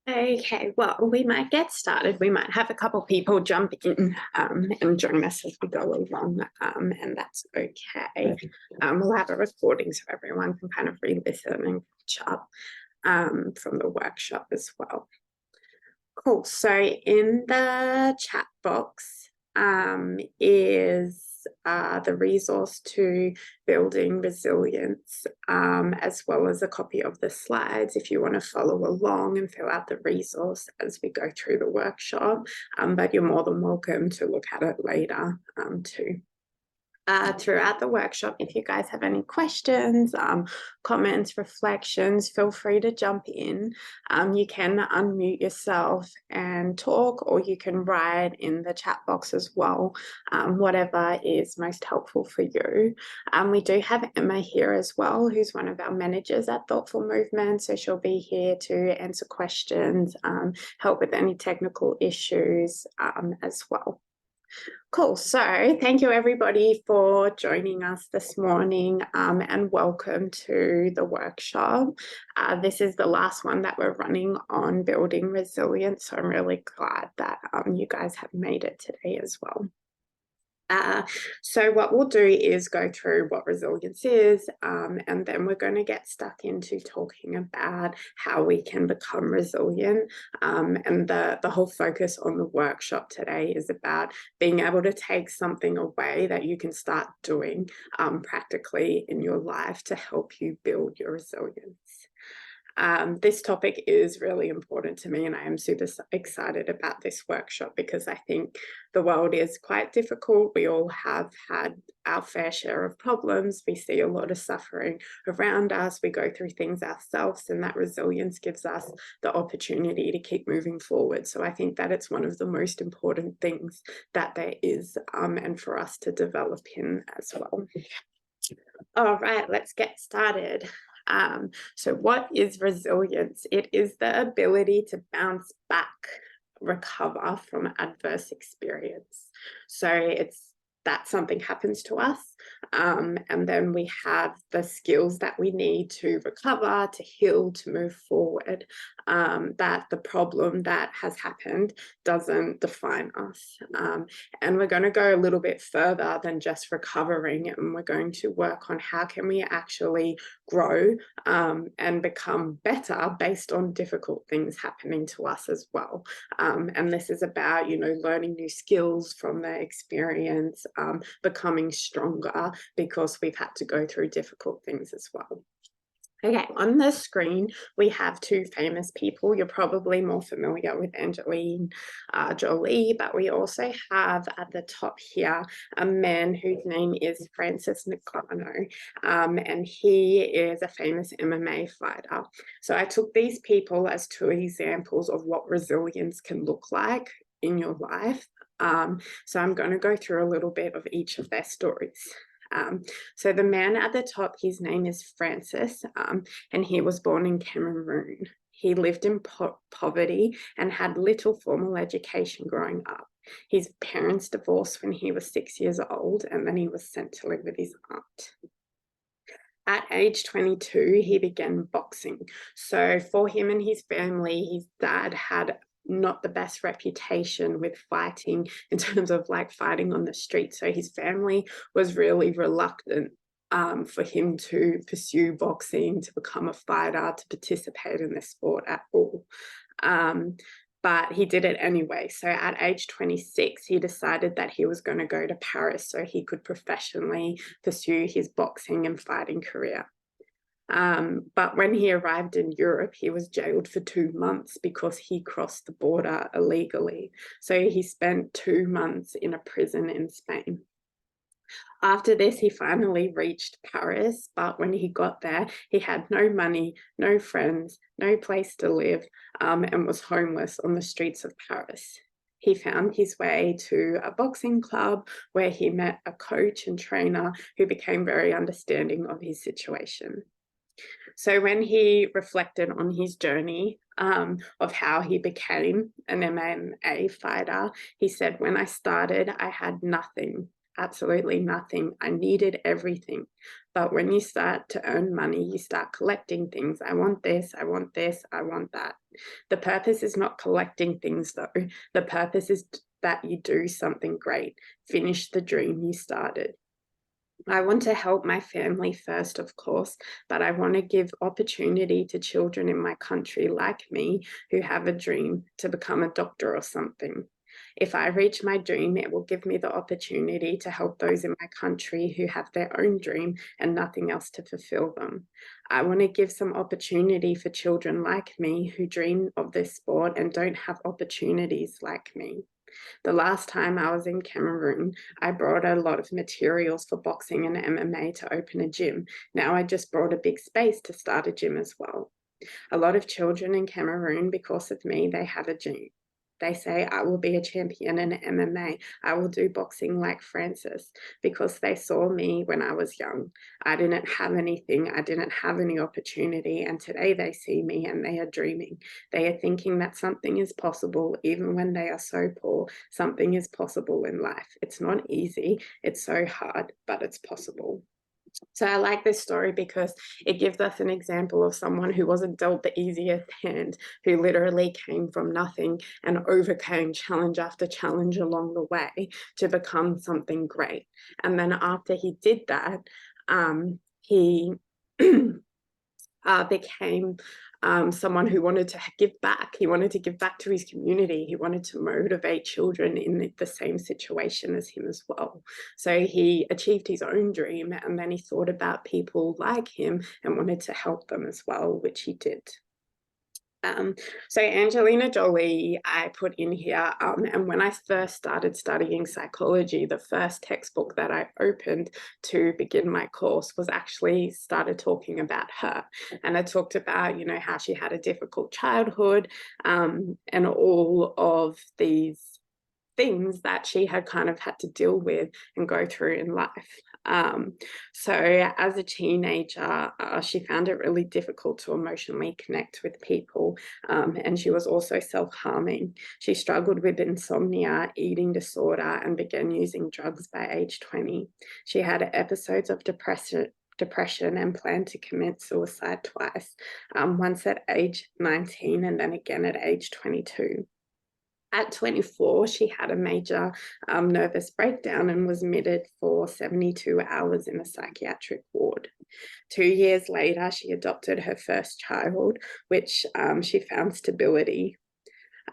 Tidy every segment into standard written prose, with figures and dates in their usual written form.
Okay, well, we might get started. We might have a couple people jump in and join us as we go along, and that's okay. We'll have a recording so everyone can kind of re-listen and catch up from the workshop as well. Cool. So in the chat box is the resource to building resilience, as well as a copy of the slides if you want to follow along and fill out the resource as we go through the workshop. But you're more than welcome to look at it later too. Throughout the workshop, if you guys have any questions, comments, reflections, feel free to jump in. You can unmute yourself and talk, or you can write in the chat box as well, whatever is most helpful for you. We do have Emma here as well, who's one of our managers at Thoughtful Movement, so she'll be here to answer questions, help with any technical issues as well. Cool. So thank you everybody for joining us this morning, and welcome to the workshop. This is the last one that we're running on building resilience. So I'm really glad that you guys have made it today as well. So what we'll do is go through what resilience is, and then we're going to get stuck into talking about how we can become resilient. And the whole focus on the workshop today is about being able to take something away that you can start doing practically in your life to help you build your resilience. This topic is really important to me, and I am super excited about this workshop because I think the world is quite difficult. We all have had our fair share of problems. We see a lot of suffering around us. We go through things ourselves, and that resilience gives us the opportunity to keep moving forward. So I think that it's one of the most important things that there is, and for us to develop in as well. All right, let's get started. So what is resilience? It is the ability to bounce back, recover from adverse experience. So it's that something happens to us, and then we have the skills that we need to recover, to heal, to move forward, that the problem that has happened doesn't define us. And we're going to go a little bit further than just recovering, and we're going to work on how can we actually grow and become better based on difficult things happening to us as well. And this is about, learning new skills from the experience, becoming stronger because we've had to go through difficult things as well. Okay, on the screen, we have two famous people. You're probably more familiar with Angelina Jolie, but we also have at the top here a man whose name is Francis Ngannou, and he is a famous MMA fighter. So I took these people as two examples of what resilience can look like in your life. So I'm going to go through a little bit of each of their stories. So the man at the top, his name is Francis, and he was born in Cameroon. He lived in poverty and had little formal education growing up. His parents divorced when he was 6 years old, and then he was sent to live with his aunt. At age 22, he began boxing. So for him and his family, his dad had not the best reputation with fighting in terms of like fighting on the street. So his family was really reluctant for him to pursue boxing, to become a fighter, to participate in the sport at all. But he did it anyway. So at age 26, he decided that he was going to go to Paris so he could professionally pursue his boxing and fighting career. But when he arrived in Europe, he was jailed for 2 months because he crossed the border illegally. So he spent 2 months in a prison in Spain. After this, he finally reached Paris, but when he got there, he had no money, no friends, no place to live, and was homeless on the streets of Paris. He found his way to a boxing club where he met a coach and trainer who became very understanding of his situation. So when he reflected on his journey of how he became an MMA fighter, he said, when I started, I had nothing, absolutely nothing. I needed everything. But when you start to earn money, you start collecting things. I want this, I want this, I want that. The purpose is not collecting things though. The purpose is that you do something great. Finish the dream you started. I want to help my family first, of course, but I want to give opportunity to children in my country like me who have a dream to become a doctor or something. If I reach my dream, it will give me the opportunity to help those in my country who have their own dream and nothing else to fulfill them. I want to give some opportunity for children like me who dream of this sport and don't have opportunities like me. The last time I was in Cameroon, I brought a lot of materials for boxing and MMA to open a gym. Now I just brought a big space to start a gym as well. A lot of children in Cameroon, because of me, they have a dream. They say, I will be a champion in MMA. I will do boxing like Francis, because they saw me when I was young. I didn't have anything. I didn't have any opportunity. And today they see me and they are dreaming. They are thinking that something is possible, even when they are so poor. Something is possible in life. It's not easy. It's so hard, but it's possible. So I like this story because it gives us an example of someone who wasn't dealt the easiest hand, who literally came from nothing and overcame challenge after challenge along the way to become something great. And then after he did that, he became someone who wanted to give back. He wanted to give back to his community. He wanted to motivate children in the same situation as him as well. So he achieved his own dream, and then he thought about people like him and wanted to help them as well, which he did. So Angelina Jolie, I put in here, and when I first started studying psychology, the first textbook that I opened to begin my course was actually started talking about her. And it talked about, you know, how she had a difficult childhood, and all of these things that she had kind of had to deal with and go through in life. So as a teenager, she found it really difficult to emotionally connect with people, and she was also self-harming. She struggled with insomnia, eating disorder, and began using drugs by age 20. She had episodes of depression and planned to commit suicide twice, once at age 19 and then again at age 22. At 24, she had a major nervous breakdown and was admitted for 72 hours in a psychiatric ward. 2 years later, she adopted her first child, which she found stability.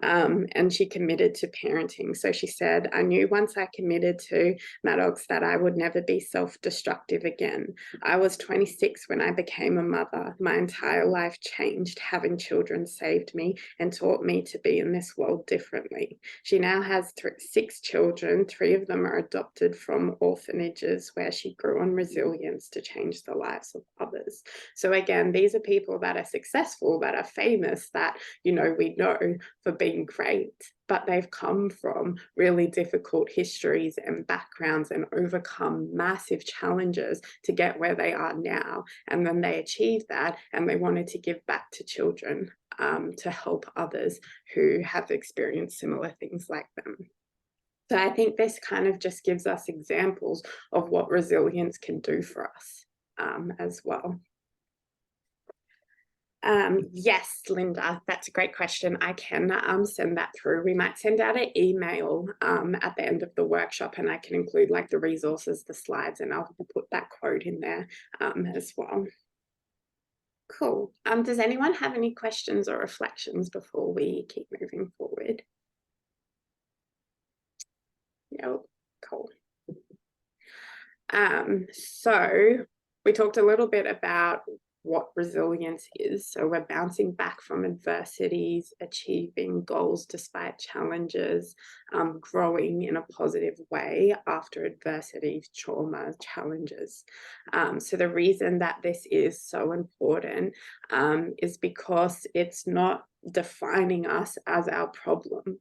And she committed to parenting. So she said, I knew once I committed to Maddox that I would never be self-destructive again. I was 26 when I became a mother. My entire life changed. Having children saved me and taught me to be in this world differently. She now has 6 children. 3 of them are adopted from orphanages where she grew on resilience to change the lives of others. So again, these are people that are successful, that are famous, that, you know, we know for being great, but they've come from really difficult histories and backgrounds and overcome massive challenges to get where they are now. And then they achieved that and they wanted to give back to children, to help others who have experienced similar things like them. So I think this kind of just gives us examples of what resilience can do for us, as well. Yes, Linda, that's a great question. I can send that through. We might send out an email at the end of the workshop, and I can include like the resources, the slides, and I'll put that quote in there as well. Cool. Does anyone have any questions or reflections before we keep moving forward? No, cool. So we talked a little bit about what resilience is. So we're bouncing back from adversities, achieving goals despite challenges, growing in a positive way after adversity, trauma, challenges. So the reason that this is so important is because it's not defining us as our problem.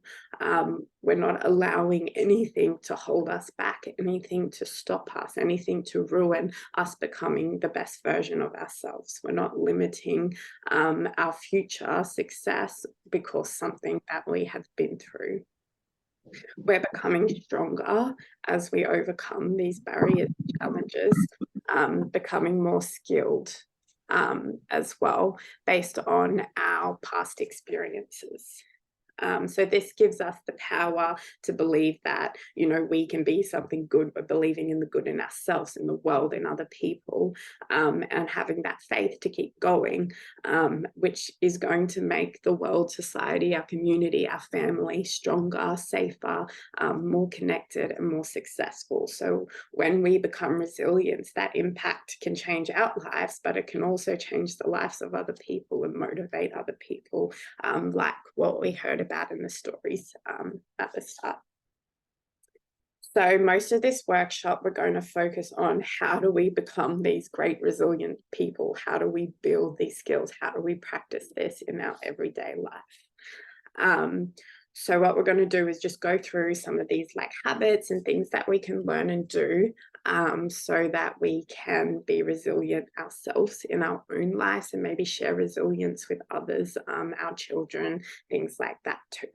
We're not allowing anything to hold us back, anything to stop us, anything to ruin us becoming the best version of ourselves. We're not limiting our future success because something that we have been through. We're becoming stronger as we overcome these barriers and challenges. becoming more skilled as well, based on our past experiences. So this gives us the power to believe that, we can be something good, but believing in the good in ourselves, in the world, in other people, and having that faith to keep going, which is going to make the world, society, our community, our family stronger, safer, more connected, and more successful. So when we become resilient, that impact can change our lives, but it can also change the lives of other people and motivate other people, like what we heard about in the stories at the start. So most of this workshop, we're going to focus on how do we become these great resilient people? How do we build these skills? How do we practice this in our everyday life? So what we're going to do is just go through some of these like habits and things that we can learn and do, so that we can be resilient ourselves in our own lives, and maybe share resilience with others, our children, things like that too.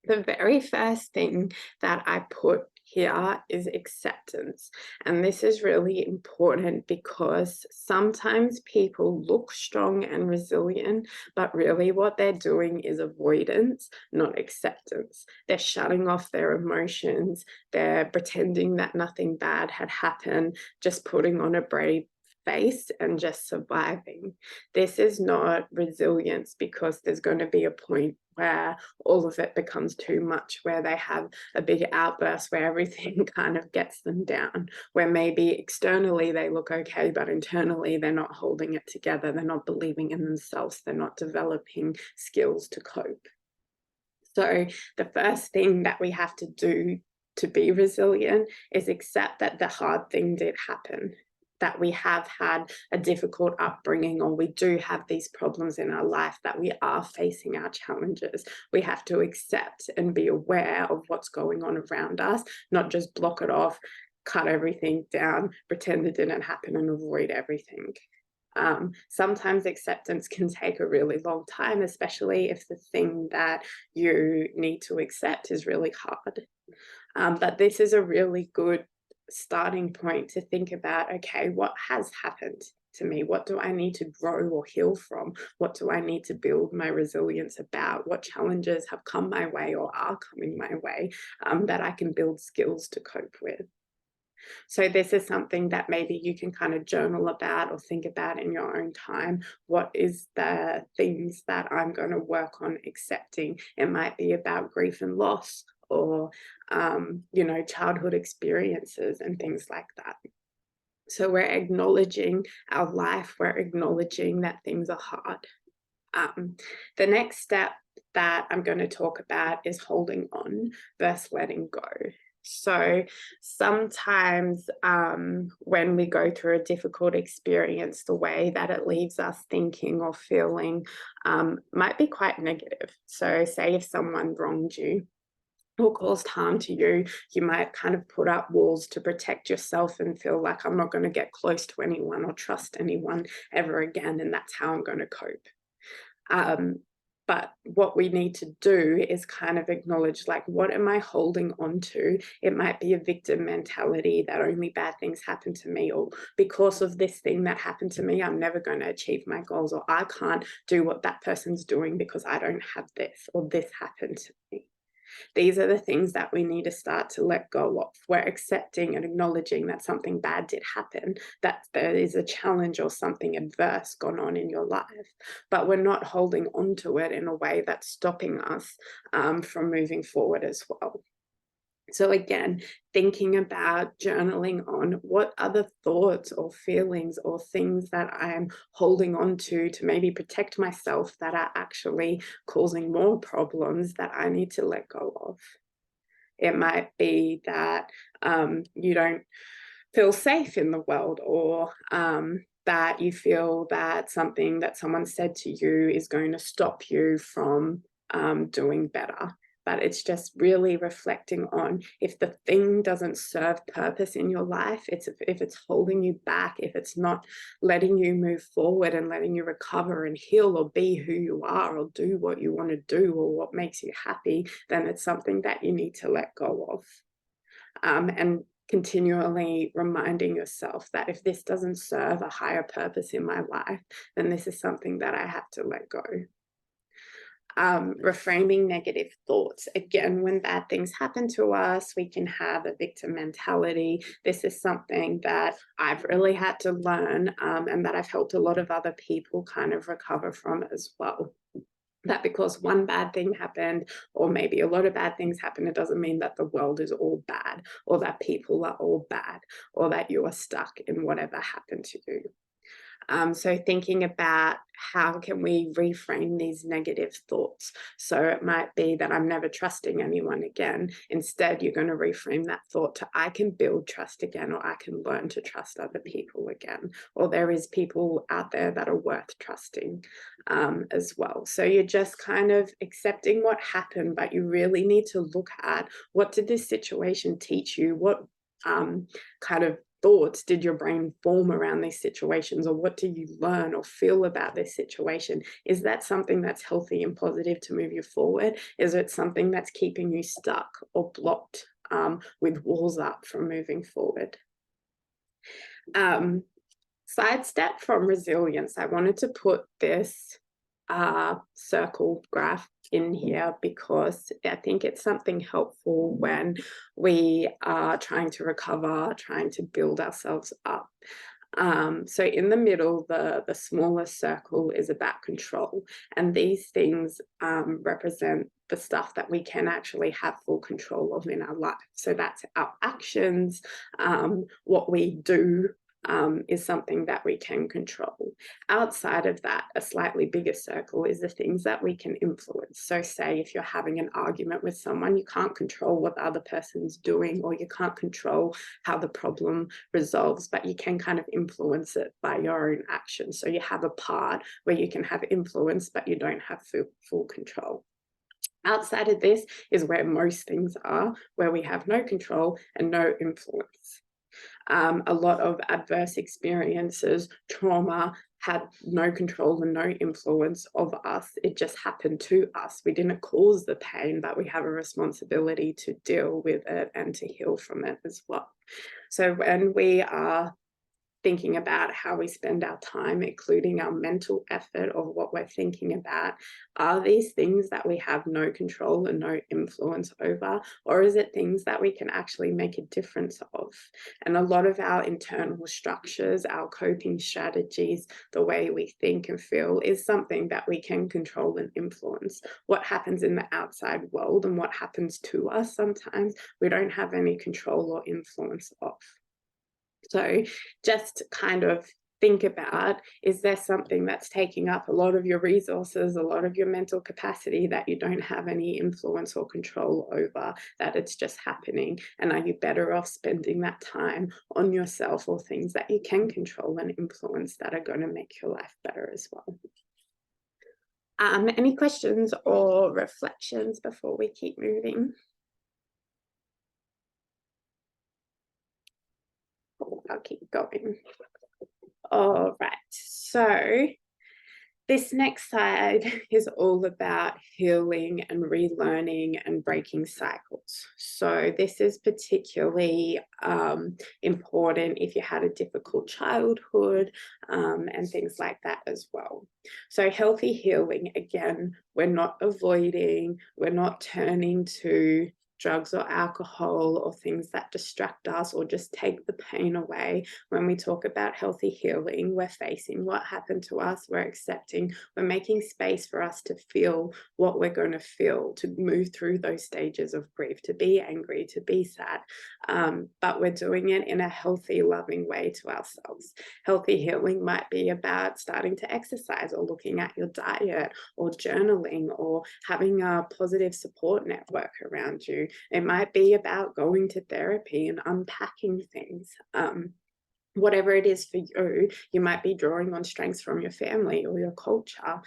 The very first thing that I put here is acceptance. And this is really important because sometimes people look strong and resilient, but really what they're doing is avoidance, not acceptance. They're shutting off their emotions. They're pretending that nothing bad had happened, just putting on a brave face and just surviving. This is not resilience, because there's going to be a point where all of it becomes too much, where they have a big outburst, where everything kind of gets them down, where maybe externally they look okay, but internally they're not holding it together, they're not believing in themselves, they're not developing skills to cope. So the first thing that we have to do to be resilient is accept that the hard thing did happen, that we have had a difficult upbringing, or we do have these problems in our life, that we are facing our challenges. We have to accept and be aware of what's going on around us, not just block it off, cut everything down, pretend it didn't happen, and avoid everything. Sometimes acceptance can take a really long time, especially if the thing that you need to accept is really hard. But this is a really good starting point to think about, okay, what has happened to me? What do I need to grow or heal from? What do I need to build my resilience about? What challenges have come my way or are coming my way, that I can build skills to cope with? So this is something that maybe you can kind of journal about or think about in your own time. What is the things that I'm going to work on accepting? It might be about grief and loss, or childhood experiences and things like that. So we're acknowledging our life, we're acknowledging that things are hard. The next step that I'm going to talk about is holding on versus letting go. So sometimes when we go through a difficult experience, the way that it leaves us thinking or feeling might be quite negative. So say if someone wronged you or caused harm to you, you might kind of put up walls to protect yourself and feel like, I'm not going to get close to anyone or trust anyone ever again, and that's how I'm going to cope. But what we need to do is kind of acknowledge, like, what am I holding on to? It might be a victim mentality that only bad things happen to me, or because of this thing that happened to me, I'm never going to achieve my goals, or I can't do what that person's doing because I don't have this, or this happened to me. These are the things that we need to start to let go of. We're accepting and acknowledging that something bad did happen, that there is a challenge or something adverse gone on in your life, but we're not holding on to it in a way that's stopping us from moving forward as well. So again, thinking about journaling on what other thoughts or feelings or things that I'm holding on to maybe protect myself that are actually causing more problems that I need to let go of. It might be that you don't feel safe in the world, or that you feel that something that someone said to you is going to stop you from doing better. But it's just really reflecting on, if the thing doesn't serve purpose in your life, if it's holding you back, if it's not letting you move forward and letting you recover and heal or be who you are or do what you want to do or what makes you happy, then it's something that you need to let go of. And continually reminding yourself that if this doesn't serve a higher purpose in my life, then this is something that I have to let go. Reframing negative thoughts. Again, when bad things happen to us, we can have a victim mentality. This is something that I've really had to learn, and that I've helped a lot of other people kind of recover from as well. That because one bad thing happened, or maybe a lot of bad things happen, it doesn't mean that the world is all bad, or that people are all bad, or that you are stuck in whatever happened to you. So thinking about how can we reframe these negative thoughts? So it might be that I'm never trusting anyone again. Instead, you're going to reframe that thought to I can build trust again, or I can learn to trust other people again, or there is people out there that are worth trusting as well. So you're just kind of accepting what happened, but you really need to look at what did this situation teach you? What kind of thoughts did your brain form around these situations, or what do you learn or feel about this situation? Is that something that's healthy and positive to move you forward? Is it something that's keeping you stuck or blocked with walls up from moving forward? Sidestep from resilience. I wanted to put this circle graph in here because I think it's something helpful when we are trying to recover, trying to build ourselves up. So in the middle, the smaller circle is about control, and these things represent the stuff that we can actually have full control of in our life. So that's our actions, what we do, is something that we can control. Outside of that, a slightly bigger circle is the things that we can influence. So say if you're having an argument with someone, you can't control what the other person's doing, or you can't control how the problem resolves, but you can kind of influence it by your own actions. So you have a part where you can have influence, but you don't have full control. Outside of this is where most things are, where we have no control and no influence. A lot of adverse experiences, trauma, had no control and no influence of us. It just happened to us. We didn't cause the pain, but we have a responsibility to deal with it and to heal from it as well. So when we are thinking about how we spend our time, including our mental effort of what we're thinking about, are these things that we have no control and no influence over, or is it things that we can actually make a difference of? And a lot of our internal structures, our coping strategies, the way we think and feel is something that we can control and influence. What happens in the outside world and what happens to us sometimes we don't have any control or influence of. So just kind of think about, is there something that's taking up a lot of your resources, a lot of your mental capacity that you don't have any influence or control over, that it's just happening? And are you better off spending that time on yourself or things that you can control and influence that are going to make your life better as well? Any questions or reflections before we keep moving? I'll keep going. All right, so this next slide is all about healing and relearning and breaking cycles. So this is particularly important if you had a difficult childhood and things like that as well. So healthy healing, again, we're not avoiding, we're not turning to drugs or alcohol or things that distract us or just take the pain away. When we talk about healthy healing, we're facing what happened to us, we're accepting, we're making space for us to feel what we're going to feel, to move through those stages of grief, to be angry, to be sad, but we're doing it in a healthy, loving way to ourselves. Healthy healing might be about starting to exercise or looking at your diet or journaling or having a positive support network around you. It might be about going to therapy and unpacking things. Whatever it is for you, you might be drawing on strengths from your family or your culture.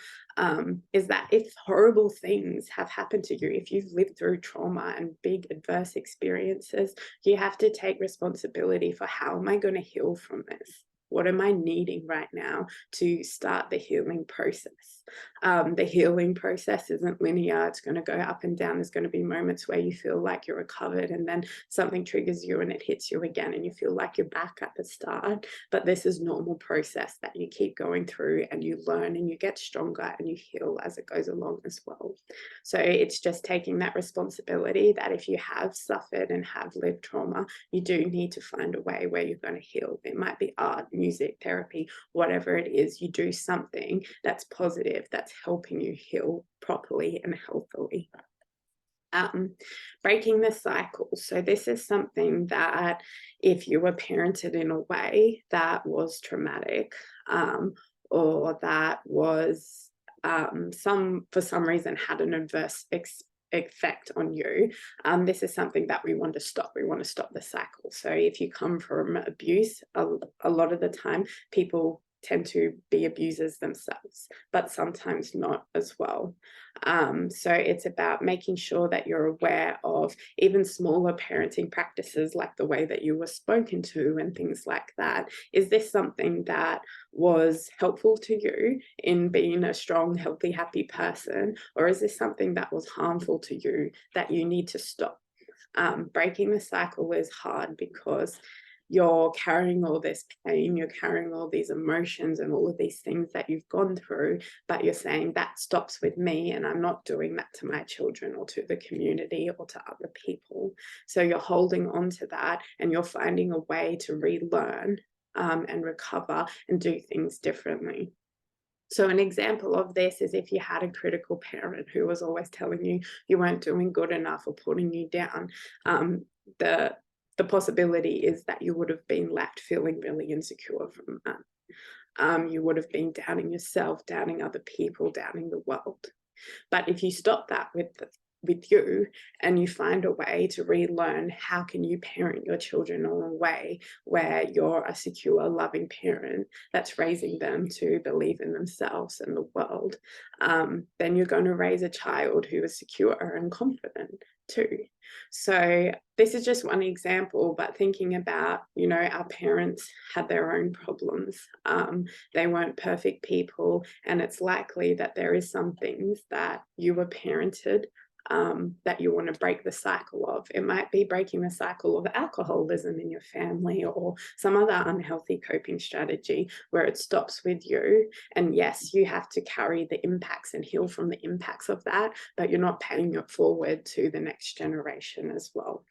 Is that if horrible things have happened to you, if you've lived through trauma and big adverse experiences, you have to take responsibility for how am I going to heal from this? What am I needing right now to start the healing process? The healing process isn't linear. It's going to go up and down. There's going to be moments where you feel like you're recovered, and then something triggers you and it hits you again, and you feel like you're back at the start. But this is normal process that you keep going through, and you learn and you get stronger and you heal as it goes along as well. So it's just taking that responsibility that if you have suffered and have lived trauma, you do need to find a way where you're going to heal. It might be art, music, therapy, whatever it is. You do something that's positive, that's helping you heal properly and healthily. Breaking the cycle. So this is something that if you were parented in a way that was traumatic, or that was for some reason had an adverse effect on you, this is something that we want to stop. We want to stop the cycle. So if you come from abuse, a lot of the time people tend to be abusers themselves, but sometimes not as well. So it's about making sure that you're aware of even smaller parenting practices, like the way that you were spoken to and things like that. Is this something that was helpful to you in being a strong, healthy, happy person? Or is this something that was harmful to you that you need to stop? Breaking the cycle is hard because you're carrying all this pain, you're carrying all these emotions and all of these things that you've gone through, but you're saying that stops with me and I'm not doing that to my children or to the community or to other people. So you're holding on to that and you're finding a way to relearn and recover and do things differently. So an example of this is if you had a critical parent who was always telling you you weren't doing good enough or putting you down, the possibility is that you would have been left feeling really insecure from that. You would have been doubting yourself, doubting other people, doubting the world. But if you stop that with you and you find a way to relearn how can you parent your children in a way where you're a secure, loving parent that's raising them to believe in themselves and the world, then you're going to raise a child who is secure and confident too. So this is just one example, but thinking about, our parents had their own problems. They weren't perfect people, and it's likely that there is some things that you were parented that you want to break the cycle of. It might be breaking the cycle of alcoholism in your family or some other unhealthy coping strategy where it stops with you. And yes, you have to carry the impacts and heal from the impacts of that, but you're not paying it forward to the next generation as well.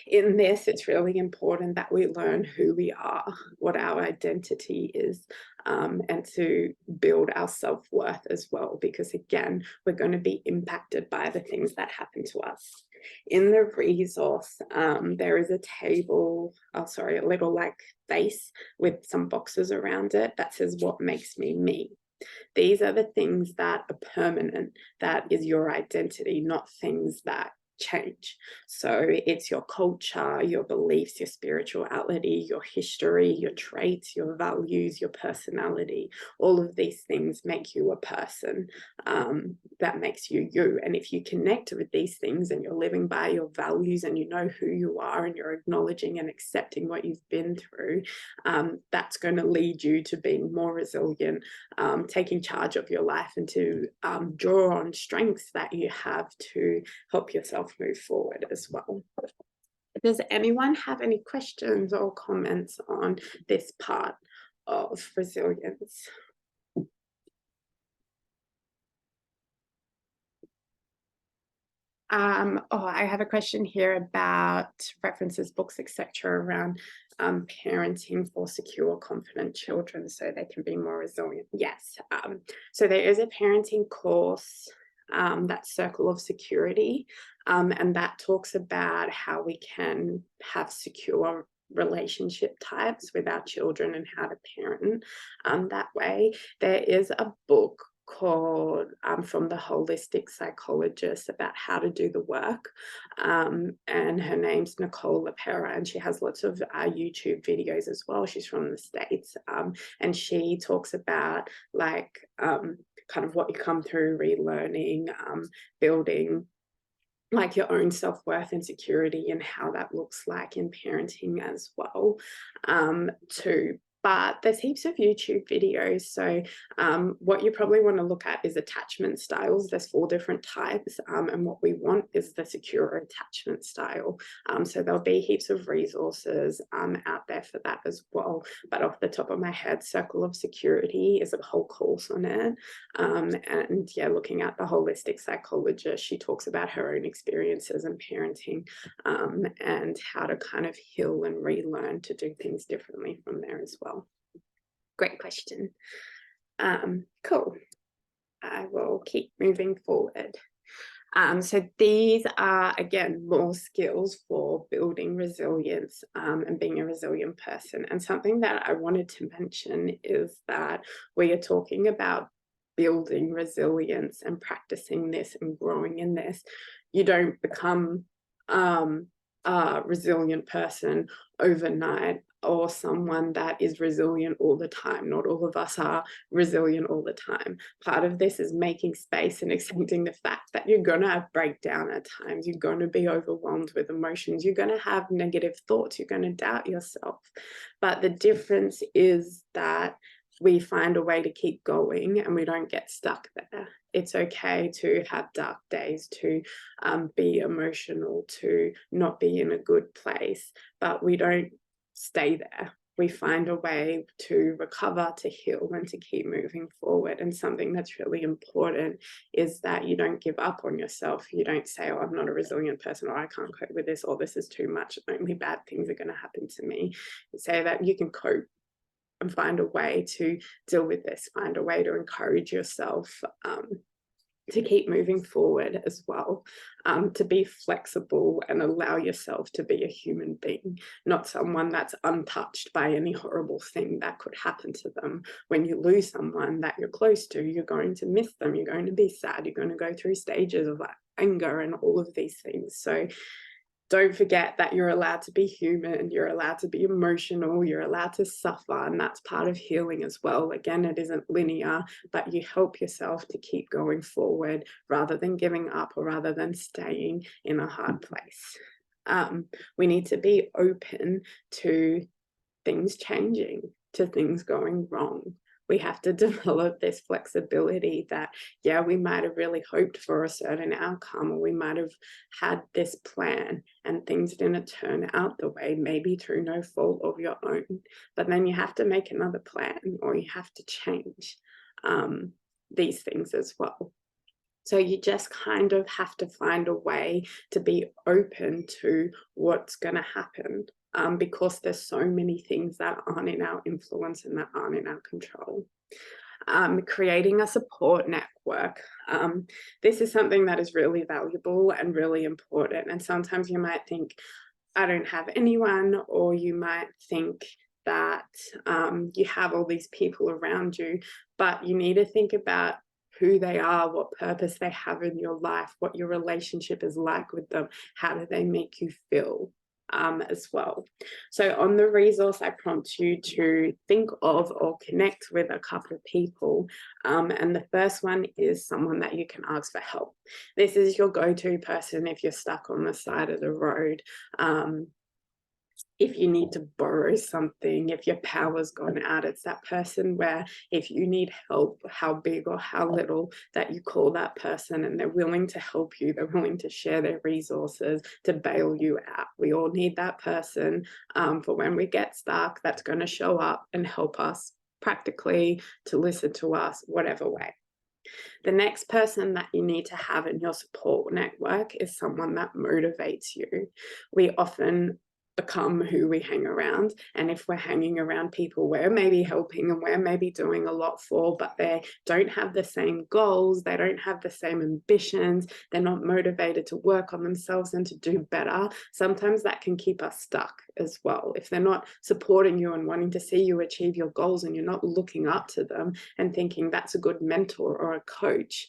In this, it's really important that we learn who we are, what our identity is, and to build our self-worth as well, because again, we're going to be impacted by the things that happen to us. In the resource, there is a table, a little like face with some boxes around it that says what makes me me. These are the things that are permanent, that is your identity, not things that change. So it's your culture, your beliefs, your spirituality, your history, your traits, your values, your personality. All of these things make you a person, that makes you you. And if you connect with these things and you're living by your values and you know who you are and you're acknowledging and accepting what you've been through, that's going to lead you to being more resilient, taking charge of your life, and to draw on strengths that you have to help yourself move forward as well. Does anyone have any questions or comments on this part of resilience? I have a question here about references, books, etc., around parenting for secure, confident children so they can be more resilient. Yes. So there is a parenting course, that's Circle of Security, and that talks about how we can have secure relationship types with our children and how to parent that way. There is a book called From the Holistic Psychologist about how to do the work, and her name's Nicole LaPera, and she has lots of YouTube videos as well. She's from the States, and she talks about kind of what you come through, relearning, building like your own self-worth and security and how that looks like in parenting as well, too. But there's heaps of YouTube videos. So what you probably want to look at is attachment styles. There's 4 different types, and what we want is the secure attachment style. So there'll be heaps of resources out there for that as well. But off the top of my head, Circle of Security is a whole course on it. And yeah, looking at the holistic psychologist, she talks about her own experiences in parenting, and how to kind of heal and relearn to do things differently from there as well. Great question. Cool. I will keep moving forward. So these are, again, more skills for building resilience, and being a resilient person. And something that I wanted to mention is that we are talking about building resilience and practicing this and growing in this. You don't become a resilient person overnight, or someone that is resilient all the time. Not all of us are resilient all the time. Part of this is making space and accepting the fact that you're going to have breakdown at times. You're going to be overwhelmed with emotions. You're going to have negative thoughts. You're going to doubt yourself. But the difference is that we find a way to keep going and we don't get stuck there. It's okay to have dark days, to be emotional, to not be in a good place, but we don't stay there. We find a way to recover, to heal, and to keep moving forward. And something that's really important is that you don't give up on yourself. You don't say, oh, I'm not a resilient person, or I can't cope with this, or this is too much, only bad things are going to happen to me. You say that you can cope and find a way to deal with this, find a way to encourage yourself to keep moving forward as well, to be flexible and allow yourself to be a human being, not someone that's untouched by any horrible thing that could happen to them. When you lose someone that you're close to, you're going to miss them, you're going to be sad, you're going to go through stages of anger and all of these things. So don't forget that you're allowed to be human, you're allowed to be emotional, you're allowed to suffer, and that's part of healing as well. Again, it isn't linear, but you help yourself to keep going forward rather than giving up, or rather than staying in a hard place. We need to be open to things changing, to things going wrong. We have to develop this flexibility that, yeah, we might have really hoped for a certain outcome, or we might have had this plan and things didn't turn out the way, maybe through no fault of your own. But then you have to make another plan, or you have to change these things as well. So you just kind of have to find a way to be open to what's going to happen. Because there's so many things that aren't in our influence and that aren't in our control. Creating a support network. This is something that is really valuable and really important. And sometimes you might think, I don't have anyone, or you might think that you have all these people around you, but you need to think about who they are, what purpose they have in your life, what your relationship is like with them, how do they make you feel. As well. So on the resource, I prompt you to think of or connect with a couple of people. And the first one is someone that you can ask for help. This is your go-to person if you're stuck on the side of the road. If you need to borrow something, if your power's gone out, it's that person where if you need help, how big or how little, that you call that person and they're willing to help you, they're willing to share their resources to bail you out. We all need that person for when we get stuck, that's going to show up and help us practically, to listen to us, whatever way. The next person that you need to have in your support network is someone that motivates you. We often become who we hang around, and if we're hanging around people we're maybe helping and we're maybe doing a lot for, but they don't have the same goals, they don't have the same ambitions, they're not motivated to work on themselves and to do better, sometimes that can keep us stuck as well. If they're not supporting you and wanting to see you achieve your goals, and you're not looking up to them and thinking that's a good mentor or a coach,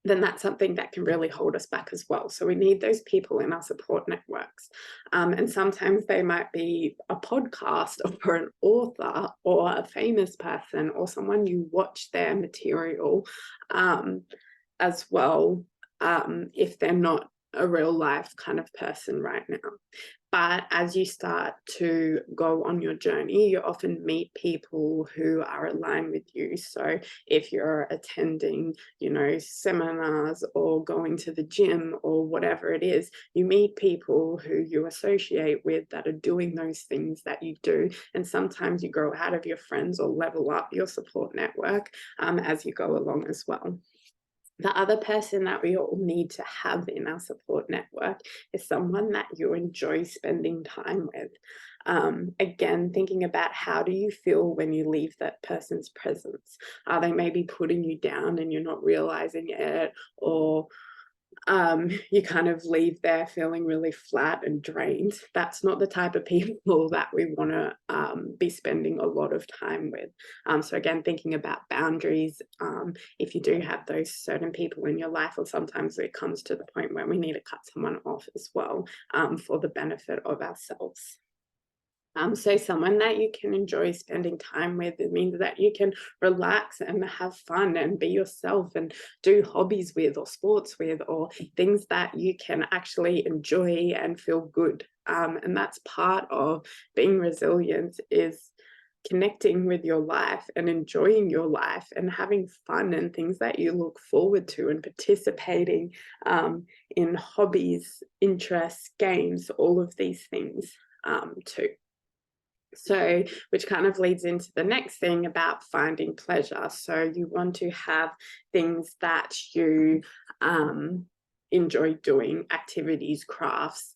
then that's something that can really hold us back as well. So we need those people in our support networks. And sometimes they might be a podcast or an author or a famous person or someone you watch their material as well. if they're not a real life kind of person right now. But as you start to go on your journey, you often meet people who are aligned with you. So if you're attending, seminars or going to the gym or whatever it is, you meet people who you associate with that are doing those things that you do. And sometimes you grow out of your friends or level up your support network as you go along as well. The other person that we all need to have in our support network is someone that you enjoy spending time with. Again, thinking about how do you feel when you leave that person's presence? Are they maybe putting you down and you're not realizing it? Or you kind of leave there feeling really flat and drained. That's not the type of people that we want to be spending a lot of time with. So again, thinking about boundaries, if you do have those certain people in your life, or sometimes it comes to the point where we need to cut someone off as well for the benefit of ourselves. So someone that you can enjoy spending time with, it means that you can relax and have fun and be yourself and do hobbies with or sports with, or things that you can actually enjoy and feel good. And that's part of being resilient, is connecting with your life and enjoying your life and having fun and things that you look forward to, and participating in hobbies, interests, games, all of these things too. So, which kind of leads into the next thing about finding pleasure. So you want to have things that you enjoy doing, activities, crafts,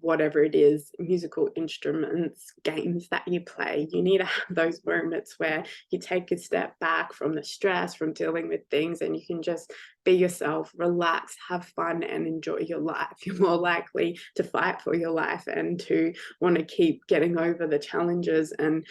whatever it is, musical instruments, games that you play. You need to have those moments where you take a step back from the stress, from dealing with things, and you can just be yourself, relax, have fun, and enjoy your life. You're more likely to fight for your life and to want to keep getting over the challenges and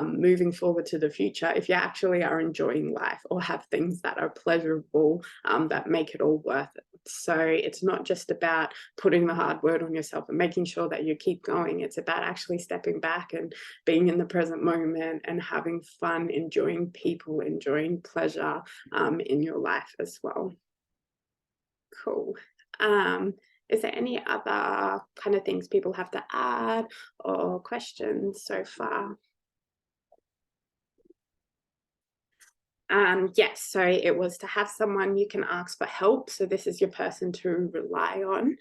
moving forward to the future if you actually are enjoying life or have things that are pleasurable that make it all worth it. So it's not just about putting the hard word on yourself and making sure that you keep going. It's about actually stepping back and being in the present moment and having fun, enjoying people, enjoying pleasure in your life as well. Cool. Is there any other kind of things people have to add or questions so far? Yes, so it was to have someone you can ask for help. So this is your person to rely on.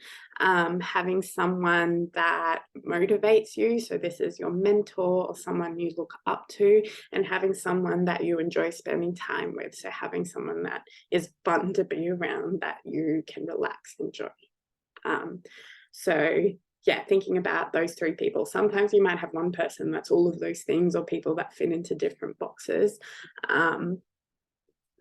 Having someone that motivates you. So this is your mentor or someone you look up to, and having someone that you enjoy spending time with. So having someone that is fun to be around, that you can relax, enjoy. So yeah, thinking about those three people. Sometimes you might have one person that's all of those things, or people that fit into different boxes.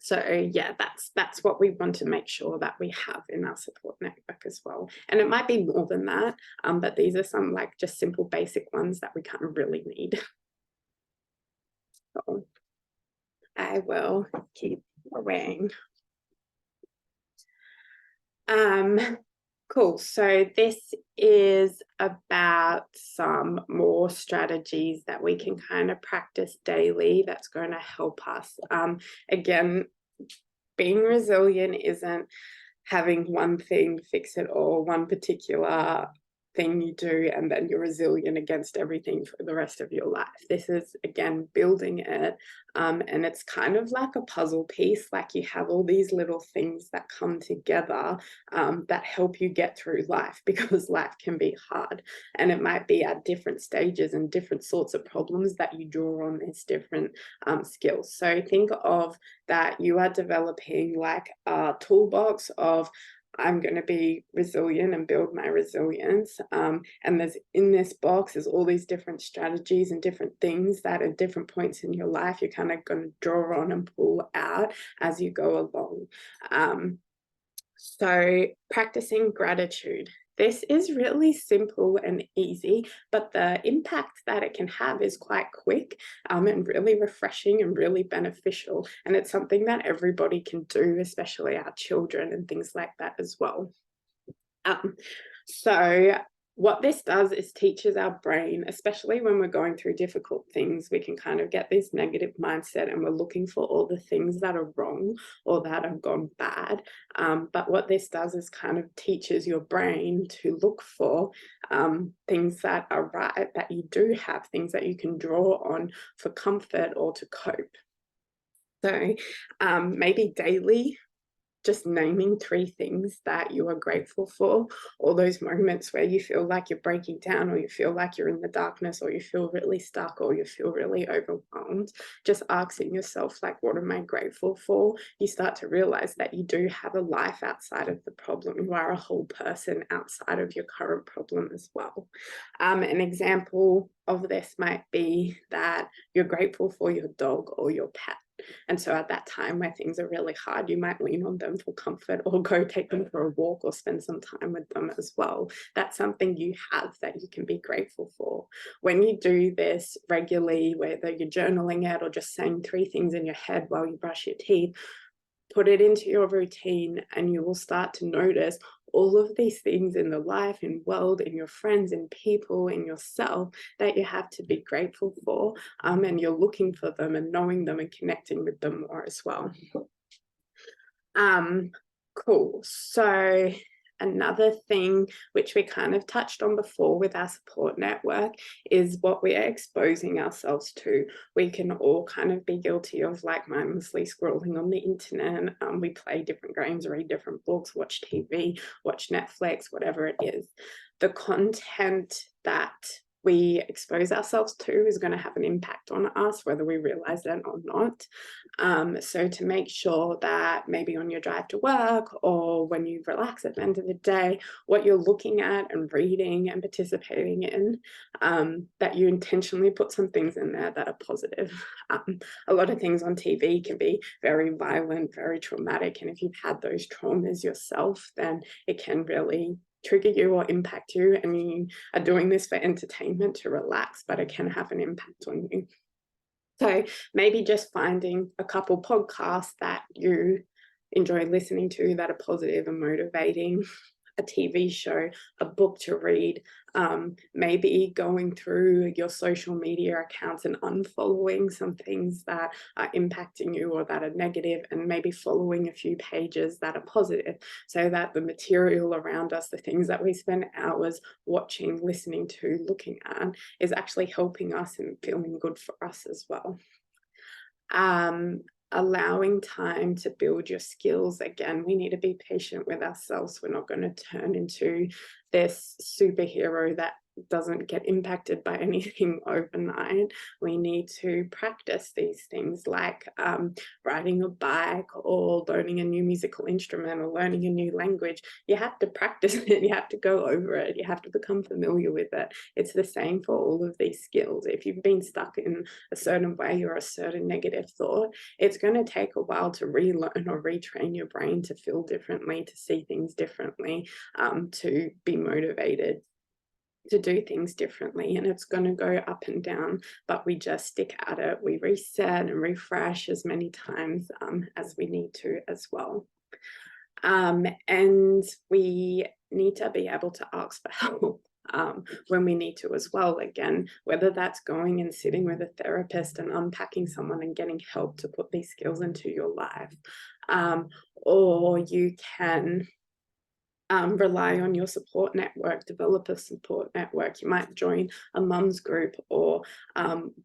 So yeah, that's what we want to make sure that we have in our support network as well. And it might be more than that, but these are some like just simple basic ones that we kind of really need. So I will keep going. Cool. So this is about some more strategies that we can kind of practice daily that's going to help us. Again, being resilient isn't having one thing fix it all, one particular thing you do, and then you're resilient against everything for the rest of your life. This is, again, building it. And it's kind of like a puzzle piece, like you have all these little things that come together that help you get through life, because life can be hard. And it might be at different stages and different sorts of problems that you draw on these different skills. So think of that you are developing like a toolbox of, I'm going to be resilient and build my resilience. And there's, in this box, there's all these different strategies and different things that at different points in your life, you're kind of going to draw on and pull out as you go along. So practicing gratitude. This is really simple and easy, but the impact that it can have is quite quick and really refreshing and really beneficial. And it's something that everybody can do, especially our children and things like that as well. So What this does is teaches our brain, especially when we're going through difficult things, we can kind of get this negative mindset and we're looking for all the things that are wrong or that have gone bad. But what this does is kind of teaches your brain to look for things that are right, that you do have, things that you can draw on for comfort or to cope. So maybe daily, just naming 3 things that you are grateful for, or those moments where you feel like you're breaking down, or you feel like you're in the darkness, or you feel really stuck, or you feel really overwhelmed, just asking yourself, like, what am I grateful for? You start to realize that you do have a life outside of the problem. You are a whole person outside of your current problem as well. An example of this might be that you're grateful for your dog or your pet. And so at that time where things are really hard, you might lean on them for comfort or go take them for a walk or spend some time with them as well. That's something you have that you can be grateful for. When you do this regularly, whether you're journaling it or just saying 3 things in your head while you brush your teeth, put it into your routine and you will start to notice all of these things in the life, in world, in your friends, in people, in yourself that you have to be grateful for, and you're looking for them and knowing them and connecting with them more as well. Cool. So another thing which we kind of touched on before with our support network is what we are exposing ourselves to. We can all kind of be guilty of, like, mindlessly scrolling on the internet. We play different games, read different books, watch TV, watch Netflix, whatever it is. The content that we expose ourselves to is going to have an impact on us, whether we realize that or not. So to make sure that maybe on your drive to work or when you relax at the end of the day, what you're looking at and reading and participating in, that you intentionally put some things in there that are positive. A lot of things on TV can be very violent, very traumatic. And if you've had those traumas yourself, then it can really trigger you or impact you, and you are doing this for entertainment to relax, but it can have an impact on you. So maybe just finding a couple podcasts that you enjoy listening to that are positive and motivating, a TV show, a book to read, maybe going through your social media accounts and unfollowing some things that are impacting you or that are negative, and maybe following a few pages that are positive, so that the material around us, the things that we spend hours watching, listening to, looking at, is actually helping us and feeling good for us as well. Allowing time to build your skills. Again, we need to be patient with ourselves. We're not going to turn into this superhero that doesn't get impacted by anything overnight. We need to practice these things, like riding a bike or learning a new musical instrument or learning a new language. You have to practice it. You have to go over it. You have to become familiar with it. It's the same for all of these skills. If you've been stuck in a certain way or a certain negative thought, it's going to take a while to relearn or retrain your brain to feel differently, to see things differently, to be motivated to do things differently. And it's going to go up and down, but we just stick at it. We reset and refresh as many times as we need to as well. And we need to be able to ask for help when we need to as well. Again, whether that's going and sitting with a therapist and unpacking someone and getting help to put these skills into your life, or you can rely on your support network, develop a support network. You might join a mum's group or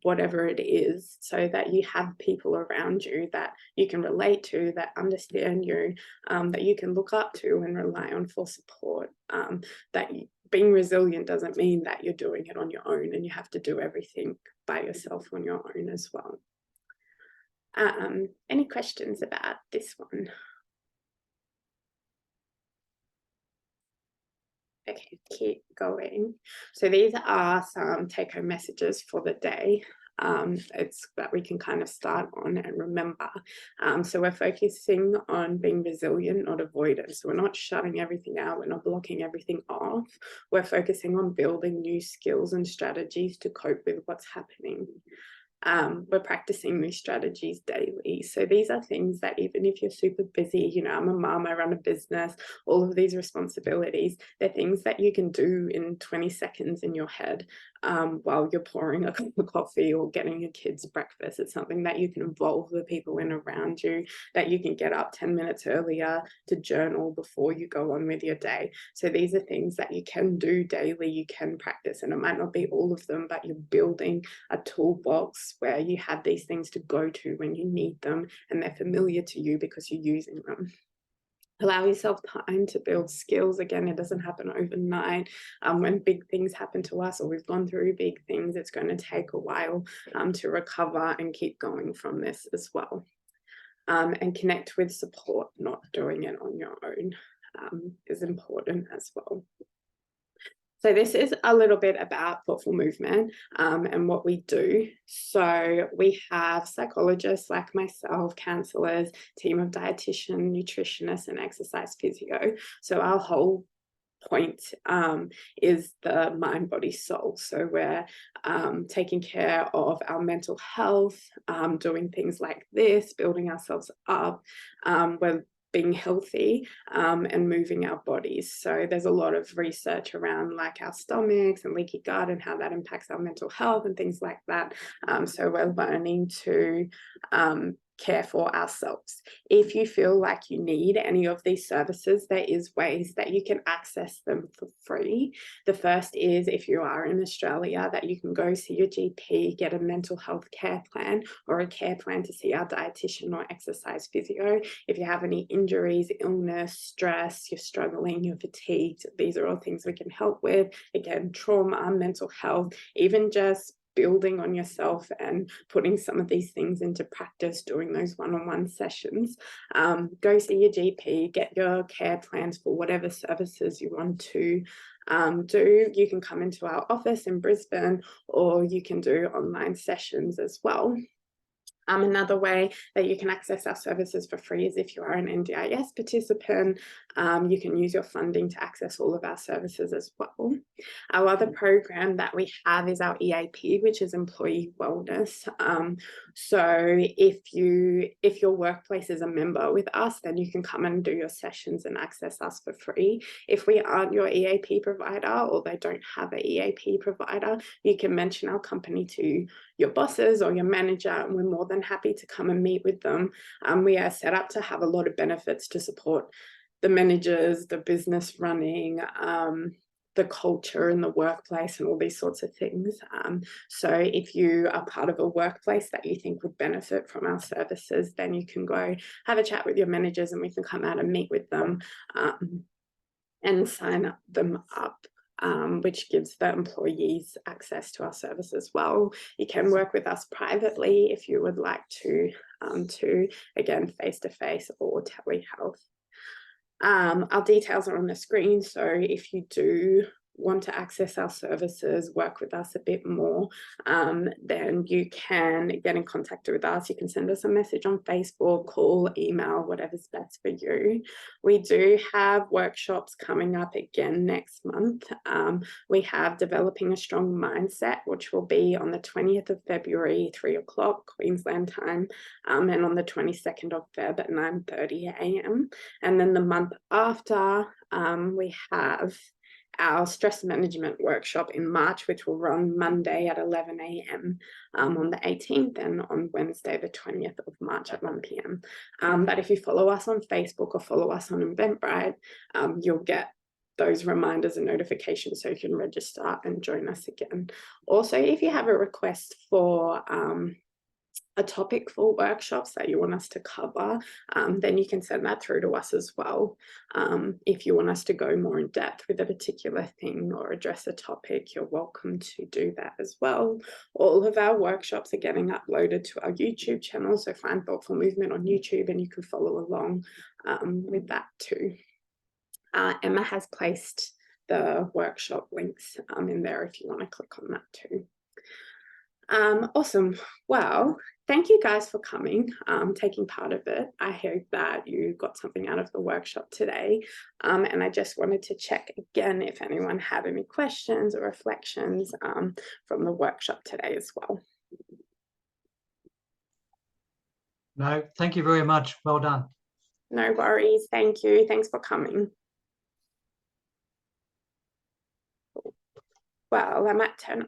whatever it is, so that you have people around you that you can relate to, that understand you, that you can look up to and rely on for support. Being resilient doesn't mean that you're doing it on your own and you have to do everything by yourself on your own as well. Any questions about this one? Okay, keep going. So these are some take-home messages for the day. It's that we can kind of start on and remember. So we're focusing on being resilient, not avoidant. So we're not shutting everything out. We're not blocking everything off. We're focusing on building new skills and strategies to cope with what's happening. we're practicing these strategies daily. So these are things that even if you're super busy, you know, I'm a mom, I run a business, all of these responsibilities, they're things that you can do in 20 seconds in your head while you're pouring a cup of coffee or getting your kids breakfast. It's something that you can involve the people in around you, that you can get up 10 minutes earlier to journal before you go on with your day. So these are things that you can do daily, you can practice, and it might not be all of them, but you're building a toolbox where you have these things to go to when you need them, and they're familiar to you because you're using them. Allow yourself time to build skills. Again, it doesn't happen overnight. When big things happen to us, or we've gone through big things, it's going to take a while to recover and keep going from this as well. And connect with support. Not doing it on your own is important as well. So this is a little bit about thoughtful movement and what we do. So we have psychologists like myself, counselors, team of dietitian, nutritionists, and exercise physio. So our whole point is the mind, body, soul. So we're taking care of our mental health, doing things like this, building ourselves up. We're being healthy and moving our bodies. So there's a lot of research around like our stomachs and leaky gut and how that impacts our mental health and things like that. So we're learning to care for ourselves. If you feel like you need any of these services, there is ways that you can access them for free. The first is, if you are in Australia, that you can go see your GP, get a mental health care plan or a care plan to see our dietitian or exercise physio. If you have any injuries, illness, stress, you're struggling, you're fatigued, these are all things we can help with. Again, trauma, mental health, even just building on yourself and putting some of these things into practice, doing those one-on-one sessions. Go see your GP, get your care plans for whatever services you want to do. You can come into our office in Brisbane, or you can do online sessions as well. Another way that you can access our services for free is if you are an NDIS participant. You can use your funding to access all of our services as well. Our other program that we have is our EAP, which is employee wellness. So if your workplace is a member with us, then you can come and do your sessions and access us for free. If we aren't your EAP provider, or they don't have an EAP provider, you can mention our company to your bosses or your manager, and we're more than happy to come and meet with them. We are set up to have a lot of benefits to support the managers, the business running, the culture in the workplace, and all these sorts of things. So if you are part of a workplace that you think would benefit from our services, then you can go have a chat with your managers, and we can come out and meet with them and sign them up. Which gives the employees access to our service as well. You can work with us privately if you would like to again, face-to-face or telehealth. Our details are on the screen, so if you do want to access our services, work with us a bit more, then you can get in contact with us. You can send us a message on Facebook, call, email, whatever's best for you. We do have workshops coming up again next month. We have Developing a Strong Mindset, which will be on the 20th of February, 3 o'clock Queensland time, and on the 22nd of Feb at 9:30 a.m. And then the month after, we have our stress management workshop in March, which will run Monday at 11 a.m. On the 18th, and on Wednesday, the 20th of March at 1 p.m. But if you follow us on Facebook or follow us on Eventbrite, you'll get those reminders and notifications so you can register and join us again. Also, if you have a request for a topic for workshops that you want us to cover, then you can send that through to us as well. If you want us to go more in depth with a particular thing or address a topic, you're welcome to do that as well. All of our workshops are getting uploaded to our YouTube channel, so find Thoughtful Movement on YouTube and you can follow along with that too. Emma has placed the workshop links in there if you want to click on that too. Awesome. Well, thank you guys for coming, taking part of it. I hope that you got something out of the workshop today. And I just wanted to check again if anyone had any questions or reflections from the workshop today as well. No, thank you very much. Well done. No worries. Thank you. Thanks for coming. Well, I might turn off